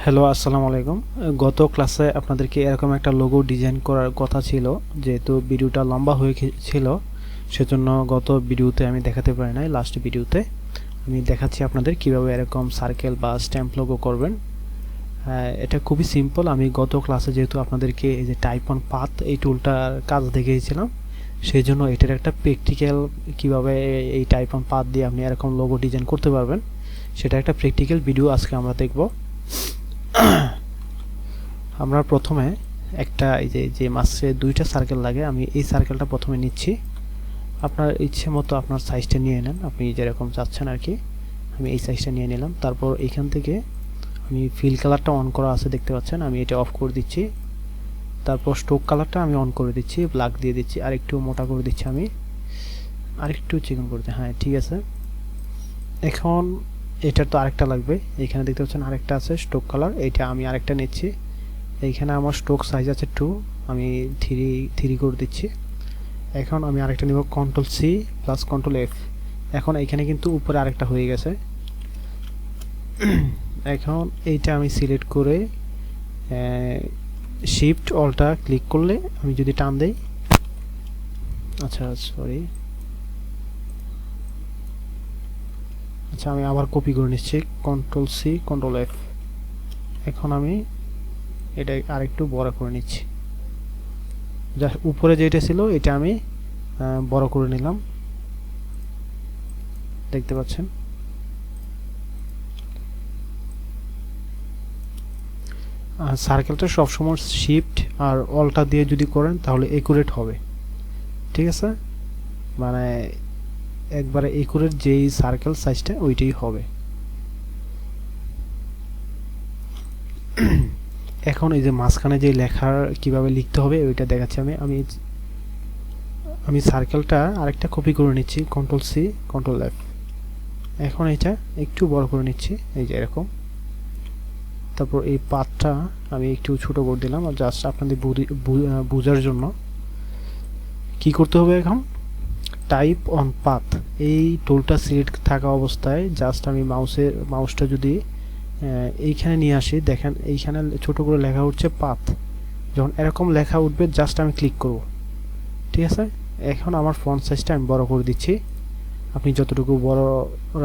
Hello, আসসালামু আলাইকুম। গত ক্লাসে আপনাদেরকে এরকম একটা লোগো ডিজাইন করার কথা ছিল, যেহেতু ভিডিওটা লম্বা হয়ে ছিল সেজন্য গত ভিডিওতে আমি দেখাতে পারি নাই। লাস্ট ভিডিওতে আমি দেখাচ্ছি আপনাদের কিভাবে এরকম সার্কেল বা স্ট্যাম্প লোগো করবেন। এটা খুবই সিম্পল। আমি গত ক্লাসে যেহেতু আপনাদেরকে এই যে টাইপ অন পাথ এই টুলটার কাজ দেখিয়েছিলাম, সেই জন্য এটার একটা প্র্যাকটিক্যাল কিভাবে এই টাইপ অন পাথ দিয়ে আপনি এরকম লোগো ডিজাইন করতে পারবেন সেটা একটা প্র্যাকটিক্যাল ভিডিও আজকে আমরা দেখব। আমরা প্রথমে একটা এই যে মাঝে দুইটা সার্কেল লাগে, আমি এই সার্কেলটা প্রথমে নিচ্ছি। আপনার ইচ্ছে মতো আপনার সাইজটা নিয়ে নেন, আপনি যেরকম চাচ্ছেন আর কি। আমি এই সাইজটা নিয়ে নিলাম। তারপর এখান থেকে আমি ফিল কালারটা অন করা আছে দেখতে পাচ্ছেন, আমি এটা অফ করে দিচ্ছি। তারপর স্ট্রোক কালারটা আমি অন করে দিচ্ছি, ব্ল্যাক দিয়ে দিচ্ছি, আর একটু মোটা করে দিচ্ছি, আমি আরেকটু চিকন করে দিচ্ছি। হ্যাঁ, ঠিক আছে। এখন এটার তো আরেকটা লাগবে, এখানে দেখতে পাচ্ছেন আরেকটা আছে স্ট্রোক কালার, এইটা আমি আরেকটা নিচ্ছি। এইখানে আমার স্ট্রোক সাইজ আছে 2, আমি 3 করে দিচ্ছি। এখন আমি আরেকটা নিব control C plus control F. এখন এখানে কিন্তু উপরে আরেকটা হয়ে গেছে। এখন এইটা আমি সিলেক্ট করে শিফট অলটা ক্লিক করলে আমি যদি টান দেই, আচ্ছা আমি আবার কপি করে নিচ্ছি, কন্ট্রোল সি কন্ট্রোল এফ। এখন আমি এটা আরেকটু বড় করে নিচ্ছি। যা উপরে যেটা ছিল এটা আমি বড় করে নিলাম, দেখতে পাচ্ছেন। সার্কেলটা সবসময় শিফট আর অলটা দিয়ে যদি করেন তাহলে একুরেট হবে, ঠিক আছে। মানে একবারে একুরেট যেই সার্কেল সাইজটা ওইটাই হবে। এখন এই যে মাঝখানে যে লেখার কিভাবে লিখতে হবে ওইটা দেখাচ্ছি। আমি সার্কেলটা আরেকটা কপি করে নিচ্ছি, কন্ট্রোল সি কন্ট্রোল এফ। এখন এটা একটু বড় করে নিচ্ছি, এই যে এরকম। তারপর এই পাথটা আমি একটু ছোট করে দিলাম, আর জাস্ট আপনাদের বোঝার জন্য। কি করতে হবে এখন, টাইপ অন পাথ এই টুলটা সিলেক্ট থাকা অবস্থায় জাস্ট আমি মাউসটা যদি এইখানে নিয়ে আসি, দেখেন এইখানে ছোট করে লেখা উঠছে পাথ। যখন এরকম লেখা উঠবে জাস্ট আমি ক্লিক করব, ঠিক আছে। এখন আমার ফন্ট সাইজটা আমি বড় করে দিচ্ছি। আপনি যতটুকু বড়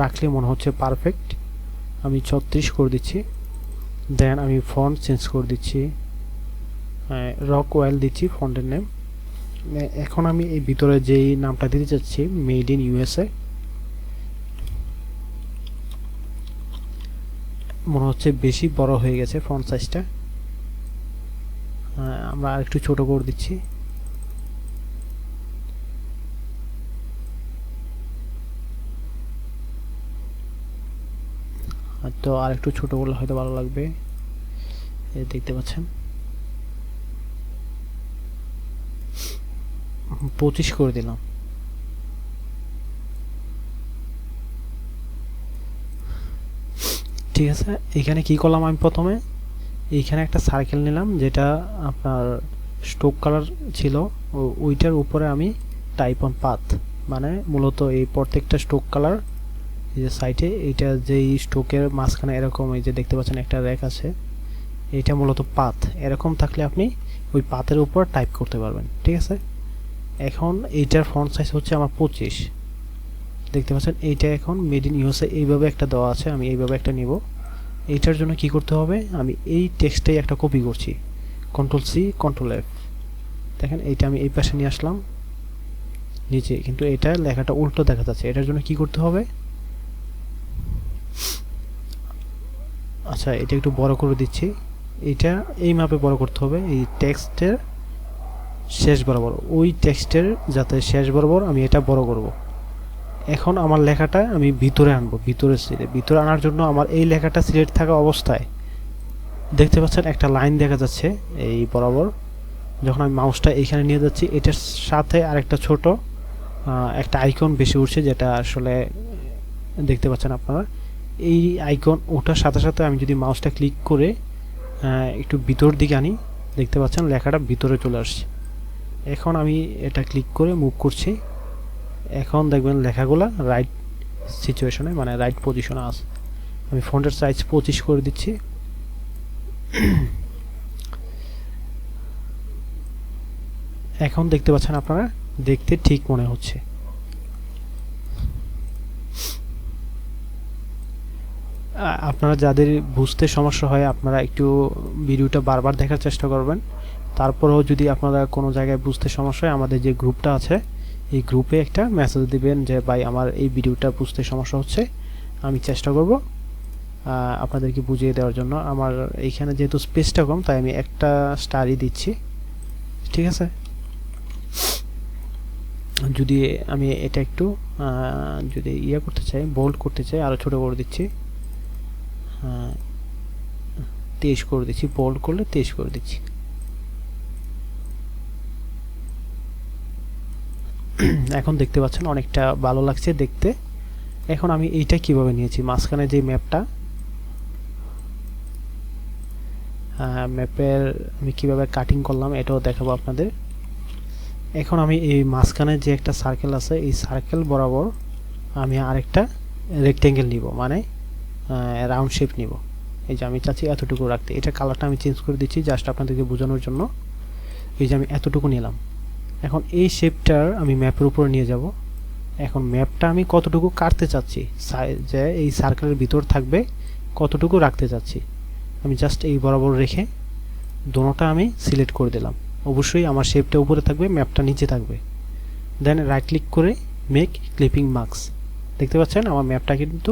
রাখলে মনে হচ্ছে পারফেক্ট। আমি 36 করে দিচ্ছি। দেন আমি ফন্ট চেঞ্জ করে দিচ্ছি, রক ওয়েল দিচ্ছি ফন্টের নেম। এখন আমি এই ভিতরে যেই নামটা দিতে চাচ্ছি, মেড ইন ইউএসএ, মনে হচ্ছে বেশি বড় হয়ে গেছে ফন্ট সাইজটা। আমরা আরেকটু ছোট করে দিচ্ছি। তো আরেকটু ছোট করলে হয়তো ভালো লাগবে, দেখতে পাচ্ছেন। 25 করে দিলাম। ঠিক আছে। এখানে কি করলাম, আমি প্রথমে এইখানে একটা সার্কেল নিলাম যেটা আপনার স্ট্রোক কালার ছিল, ওইটার উপরে আমি টাইপ অন পাথ, মানে মূলত এই প্রত্যেকটা স্ট্রোক কালার এই যে সাইটে, এইটা যেই স্ট্রোকের মাঝখানে এরকম এই যে দেখতে পাচ্ছেন একটা রেখ আছে, এটা মূলত পাথ। এরকম থাকলে আপনি ওই পাথের উপর টাইপ করতে পারবেন, ঠিক আছে। এখন এইটার ফন্ট সাইজ হচ্ছে আমার 25, দেখতে পাচ্ছেন। এইটা এখন মেড ইন ইউএসএ এইভাবে একটা দেওয়া আছে, আমি এইভাবে একটা নিব। এইটার জন্য কি করতে হবে, আমি এই টেক্সটটাই একটা কপি করছি, কন্ট্রোল সি কন্ট্রোল এফ। দেখেন এইটা আমি এই পাশে নিয়ে আসলাম নিচে, কিন্তু এটা লেখাটা উল্টো দেখা যাচ্ছে। এটার জন্য কি করতে হবে, আচ্ছা এটা একটু বড় করে দিচ্ছি। এটা এই মাপে বড় করতে হবে, এই টেক্সটের শেষ বরাবর, ওই টেক্সটের যাতে শেষ বরাবর আমি এটা বড় করব। এখন আমার লেখাটা আমি ভিতরে আনবো, ভিতরে আনার জন্য আমার এই লেখাটা সিলেক্ট থাকা অবস্থায় দেখতে পাচ্ছেন একটা লাইন দেখা যাচ্ছে এই বরাবর। যখন আমি মাউসটা এইখানে নিয়ে যাচ্ছি, এটার সাথে আরেকটা ছোট একটা আইকন বেশি উঠছে, যেটা আসলে দেখতে পাচ্ছেন আপনারা। এই আইকন ওঠার সাথে সাথে আমি যদি মাউসটা ক্লিক করে একটু ভিতর দিকে আনি, দেখতে পাচ্ছেন লেখাটা ভিতরে চলে আসছে। এখন আমি এটা ক্লিক করে মুভ করছি, এখন দেখবেন লেখাগুলা রাইট সিচুয়েশনে, মানে রাইট পজিশনে আছে। আমি ফন্টের সাইজ 25 করে দিচ্ছি। এখন দেখতে পাচ্ছেন আপনারা, দেখতে ঠিক মনে হচ্ছে। আপনারা যাদের বুঝতে সমস্যা হয় আপনারা একটু ভিডিওটা বারবার দেখার চেষ্টা করবেন। তারপরেও যদি আপনারা কোনো জায়গায় বুঝতে সমস্যা হয়, আমাদের যে গ্রুপটা আছে এই গ্রুপে একটা মেসেজ দিবেন যে ভাই আমার এই ভিডিওটা বুঝতে সমস্যা হচ্ছে, আমি চেষ্টা করব আপনাদেরকে বুঝিয়ে দেওয়ার জন্য। আমার এইখানে যেহেতু স্পেসটা কম তাই আমি একটা স্টারই দিচ্ছি, ঠিক আছে। যদি আমি এটা একটু যদি ইয়ে করতে চাই, বোল্ড করতে চাই, আরও ছোটো করে দিচ্ছি, 23 করে দিচ্ছি, বোল্ড করলে 23 করে দিচ্ছি। এখন দেখতে পাচ্ছেন অনেকটা ভালো লাগছে দেখতে। এখন আমি এইটা কিভাবে নিয়েছি, মাঝখানে যে ম্যাপটা, ম্যাপের আমি কিভাবে কাটিং করলাম এটাও দেখাবো আপনাদের। এখন আমি এই মাঝখানে যে একটা সার্কেল আছে এই সার্কেল বরাবর আমি আরেকটা রেক্টেঙ্গেল নিব, মানে রাউন্ড শেপ নিব। এই যে আমি চাচ্ছি এতটুকু রাখতে, এটা কালারটা আমি চেঞ্জ করে দিচ্ছি জাস্ট আপনাদেরকে বোঝানোর জন্য। এই যে আমি এতটুকু নিলাম। এখন এই শেপটার আমি ম্যাপের উপর নিয়ে যাব। এখন ম্যাপটা আমি কতটুকু কাটতে চাচ্ছি, যে এই সার্কেলের ভিতর থাকবে কতটুকু রাখতে চাচ্ছি, আমি জাস্ট এই বরাবর রেখে দোনোটা আমি সিলেক্ট করে দিলাম। অবশ্যই আমার শেপটা উপরে থাকবে, ম্যাপটা নিচে থাকবে। দেন রাইট ক্লিক করে মেক ক্লিপিং মার্কস, দেখতে পাচ্ছেন আমার ম্যাপটা কিন্তু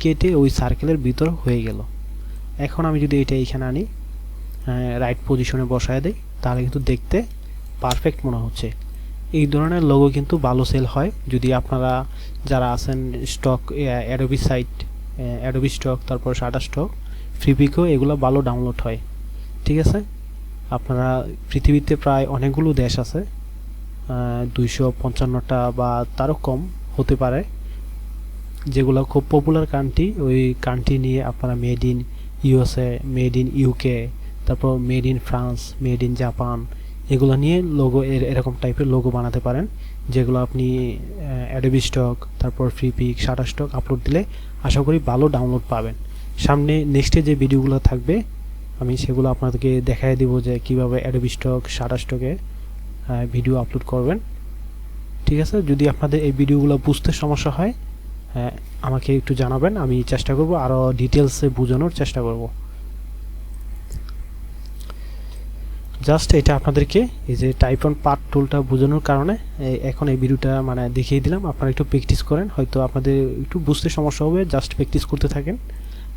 কেটে ওই সার্কেলের ভিতর হয়ে গেল। এখন আমি যদি এটা এইখানে আনি, রাইট পজিশনে বসায় দেই, তাহলে কিন্তু দেখতে পারফেক্ট মনে হচ্ছে। এই ধরনের লোগো কিন্তু ভালো সেল হয়। যদি আপনারা যারা আছেন stock, Adobe site, Adobe stock, তারপর শাটারস্টক, ফ্রিপিকো, এগুলো ভালো ডাউনলোড হয়, ঠিক আছে। আপনারা পৃথিবীতে প্রায় অনেকগুলো দেশ আছে, 255টা বা তারও কম হতে পারে, যেগুলো খুব পপুলার কান্ট্রি। ওই কান্ট্রি নিয়ে আপনারা made in USA, made in UK, তারপর made in France, made in Japan, এগুলো নিয়ে লোগো, এরকম টাইপের লোগো বানাতে পারেন, যেগুলো আপনি অ্যাডোবি স্টক, তারপর ফ্রিপিক, শাটারস্টক আপলোড দিলে আশা করি ভালো ডাউনলোড পাবেন। সামনে নেক্সটে যে ভিডিওগুলো থাকবে আমি সেগুলো আপনাদেরকে দেখাই দিব যে কিভাবে অ্যাডোবি স্টক, শাটারস্টকে ভিডিও আপলোড করবেন, ঠিক আছে। যদি আপনাদের এই ভিডিওগুলো বুঝতে সমস্যা হয় আমাকে একটু জানাবেন, আমি চেষ্টা করব আরও ডিটেলসে বোঝানোর চেষ্টা করব। জাস্ট এটা আপনাদেরকে এই যে টাইপ অন পার্ট টুলটা বোঝানোর কারণে এখন এই ভিডিওটা মানে দেখিয়ে দিলাম। আপনারা একটু প্র্যাকটিস করেন, হয়তো আপনাদের একটু বুঝতে সমস্যা হবে, জাস্ট প্র্যাকটিস করতে থাকেন,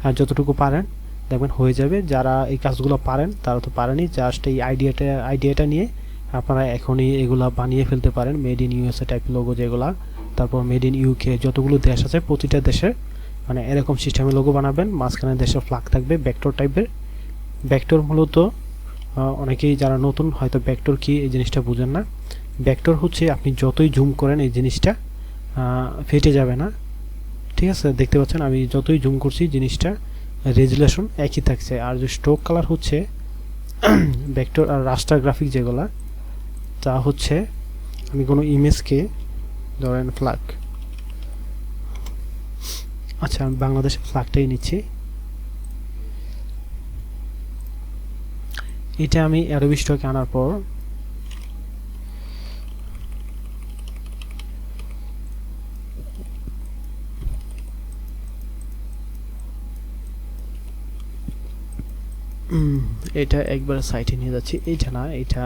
আর যতটুকু পারেন দেখবেন হয়ে যাবে। যারা এই কাজগুলো পারেন তারা তো পারেনি, জাস্ট এই আইডিয়াটা নিয়ে আপনারা এখনই এগুলা বানিয়ে ফেলতে পারেন। Made in USA type logo যেগুলা, তারপর মেড ইন ইউকে, যতগুলো দেশ আছে প্রতিটা দেশের মানে এরকম সিস্টেমে লোগো বানাবেন। মাঝখানে দেশের ফ্ল্যাগ থাকবে ভেক্টর টাইপের। ভেক্টর মূলত অনেকেই যারা নতুন হয়তো ভেক্টর কি এই জিনিসটা বুঝেন না। ভেক্টর হচ্ছে আপনি যতই জুম করেন এই জিনিসটা ফেটে যাবে না, ঠিক আছে। দেখতে পাচ্ছেন আমি যতই জুম করছি জিনিসটা রেজুলেশন একই থাকছে। আর যে স্ট্রোক কালার হচ্ছে ভেক্টর আর রাস্টার গ্রাফিক যেগুলা, তা হচ্ছে আমি কোনো ইমেজকে ধরেন ফ্ল্যাগ, আচ্ছা আমি বাংলাদেশের ফ্ল্যাগটাই নিচ্ছি। এটা আমি অ্যাডোবি স্টকে আনার পর এটা একবার সাইটে নিয়ে যাচ্ছি। এইটা না, এটা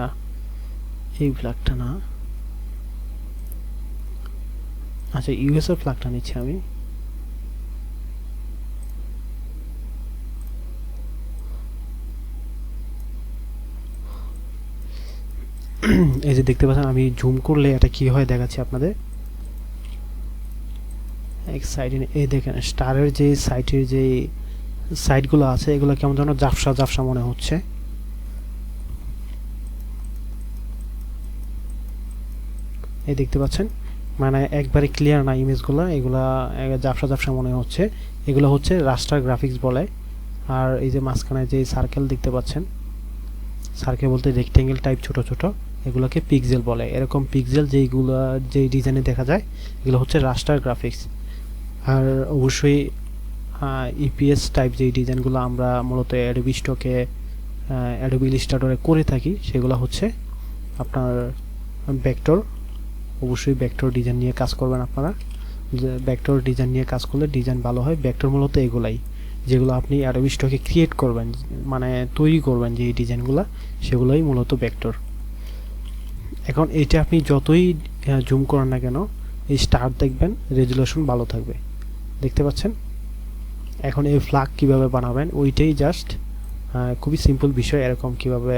এই ফ্ল্যাগটা না, আচ্ছা ইউএসএ ফ্ল্যাগটা নিচ্ছি আমি। এই যে দেখতে পাচ্ছেন আমি জুম করলে এটা কি হয় দেখাচ্ছি আপনাদের। এক সাইডে এই দেখেন স্টারের যে সাইটের যে সাইটগুলো আছে এগুলো কেমন যেন জাফসা জাফসা মনে হচ্ছে। এই দেখতে পাচ্ছেন মানে একবারে ক্লিয়ার না ইমেজগুলো, এগুলা জাফসা জাফসা মনে হচ্ছে। এগুলো হচ্ছে রাস্টার গ্রাফিক্স বলে। আর এই যে মাঝখানে যে সার্কেল দেখতে পাচ্ছেন, সার্কেল বলতে রেক্টেঙ্গেল টাইপ ছোট ছোট, এগুলোকে পিক্সেল বলে। এরকম পিক্সেল যেইগুলো যেই ডিজাইনে দেখা যায় এগুলো হচ্ছে রাস্টার গ্রাফিক্স। আর অবশ্যই ইপিএস টাইপ যেই ডিজাইনগুলো আমরা মূলত অ্যাডোবি স্টকে অ্যাডোবি ইলাস্ট্রেটরে করে থাকি সেগুলো হচ্ছে আপনার ভেক্টর, অবশ্যই ভেক্টর ডিজাইন নিয়ে কাজ করবেন আপনারা। যে ভেক্টর ডিজাইন নিয়ে কাজ করলে ডিজাইন ভালো হয়। ভেক্টর মূলত এগুলাই যেগুলো আপনি অ্যাডোবি স্টকে ক্রিয়েট করবেন, মানে তৈরি করবেন যে এই ডিজাইনগুলো, সেগুলোই মূলত ভেক্টর। এখন এইটা আপনি যতই জুম করেন না কেন, এই স্টার দেখবেন রেজুলেশন ভালো থাকবে, দেখতে পাচ্ছেন। এখন এই ফ্ল্যাগ কিভাবে বানাবেন ওইটাই জাস্ট খুবই সিম্পল বিষয়। এরকম কিভাবে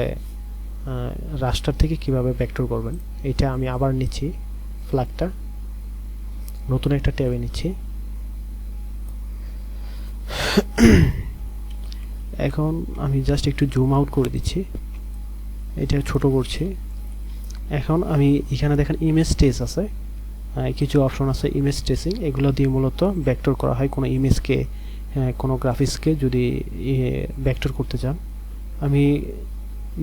রাস্টার থেকে কিভাবে ভেক্টর করবেন, এটা আমি আবার নিচ্ছি ফ্ল্যাগটা, নতুন একটা ট্যাবে নিচ্ছি। এখন আমি জাস্ট একটু জুম আউট করে দিচ্ছি, এটা ছোট করছি। এখন আমি এখানে দেখেন ইমেজ স্টেজ আছে, কিছু অপশন আছে ইমেজ স্টেসিং, এগুলো দিয়ে মূলত ভেক্টর করা হয় কোনো ইমেজকে, কোনো গ্রাফিক্সকে যদি ভেক্টর করতে চান। আমি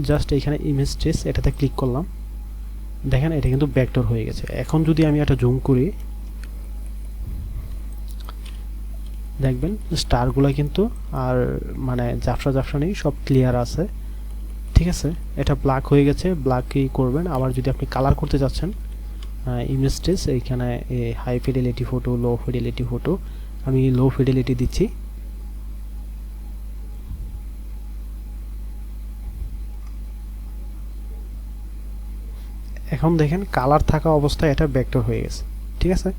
জাস্ট এখানে ইমেজ স্টেজ এটাতে ক্লিক করলাম, দেখেন এটা কিন্তু ভেক্টর হয়ে গেছে। এখন যদি আমি এটা জুম করি দেখবেন স্টারগুলো কিন্তু আর মানে ঝাপসা ঝাপসা নেই, সব ক্লিয়ার আছে, ঠিক আছে। এটা ব্ল্যাক হয়ে গেছে, ব্ল্যাক কি করবেন। আবার যদি আপনি কালার করতে যাচ্ছেন ইমেজ স্টেজ, এইখানে হাই ফিডেলিটি ফটো, লো ফিডেলিটি ফটো, আমি লো ফিডেলিটি দিচ্ছি। এখন দেখেন কালার থাকা অবস্থায় এটা ভেক্টর হয়ে গেছে, ঠিক আছে।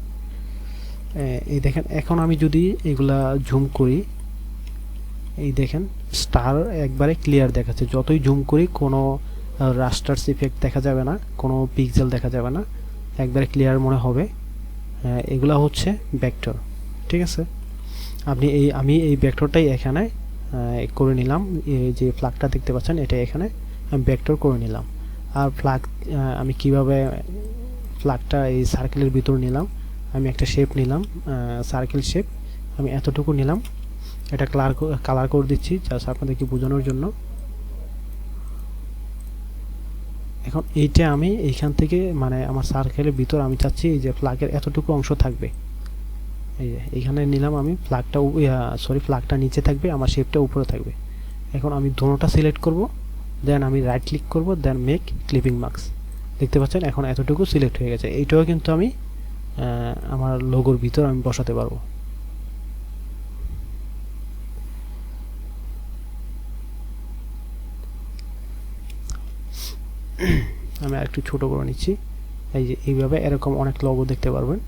এই দেখেন এখন আমি যদি এগুলা জুম করি, এই দেখেন স্টার একবারে ক্লিয়ার দেখাচ্ছে। যতই জুম করি কোনো রাস্টার্স ইফেক্ট দেখা যাবে না, কোনো পিক্সেল দেখা যাবে না, একবারে ক্লিয়ার মনে হবে। এগুলা হচ্ছে ভেক্টর, ঠিক আছে। আমি এই ভেক্টরটাই এখানে করে নিলাম, এই যে ফ্ল্যাগটা দেখতে পাচ্ছেন এটা এখানে আমি ভেক্টর করে নিলাম। আর ফ্ল্যাগ আমি কিভাবে ফ্ল্যাগটা এই সার্কেলের ভিতর নিলাম, আমি একটা শেপ নিলাম, সার্কেল শেপ, আমি এতটুকু নিলাম, এটা কালার করে দিচ্ছি জাস্ট আপনাদেরকে বোঝানোর জন্য। এখন এইটা আমি এইখান থেকে মানে আমার সার্কেলের ভিতর আমি চাচ্ছি এই যে ফ্ল্যাগের এতটুকু অংশ থাকবে, এই যে এইখানে নিলাম আমি ফ্ল্যাগটা, ফ্ল্যাগটা নিচে থাকবে, আমার শেপটা উপরে থাকবে। এখন আমি দোনোটা সিলেক্ট করব, দেন আমি রাইট ক্লিক করব, দেন মেক ক্লিপিং মার্কস, দেখতে পাচ্ছেন এখন এতটুকু সিলেক্ট হয়ে গেছে। এইটাও কিন্তু আমি আমার লোগোর ভিতর আমি বসাতে পারবো। আমি আরেকটু ছোট করে নিচ্ছি, এই যে এইভাবে এরকম অনেক লোগো দেখতে পারবেন।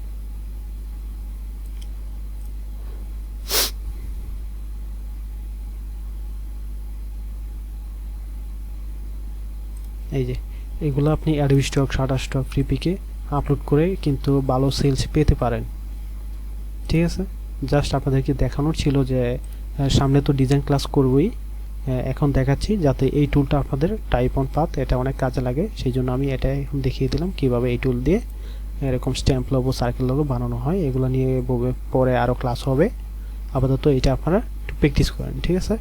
এই যে এগুলো আপনি অ্যাডোবি স্টক, শাটারস্টক, ফ্রিপিকে আপলোড করে কিন্তু ভালো সেলস পেতে পারেন, ঠিক আছে। জাস্ট আপনাদেরকে দেখানোর ছিল যে সামনে তো ডিজাইন ক্লাস করবই, এখন দেখাচ্ছি যাতে এই টুলটা আপনাদের টাইপ অন পাথ, এটা অনেক কাজে লাগে, সেই জন্য আমি এটা এখন দেখিয়ে দিলাম কিভাবে এই টুল দিয়ে এরকম স্ট্যাম্প লোগো, সার্কেল লোগো বানানো হয়। এগুলো নিয়ে পরে আরও ক্লাস হবে, আপাতত এটা আপনারা একটু প্র্যাকটিস করেন, ঠিক আছে।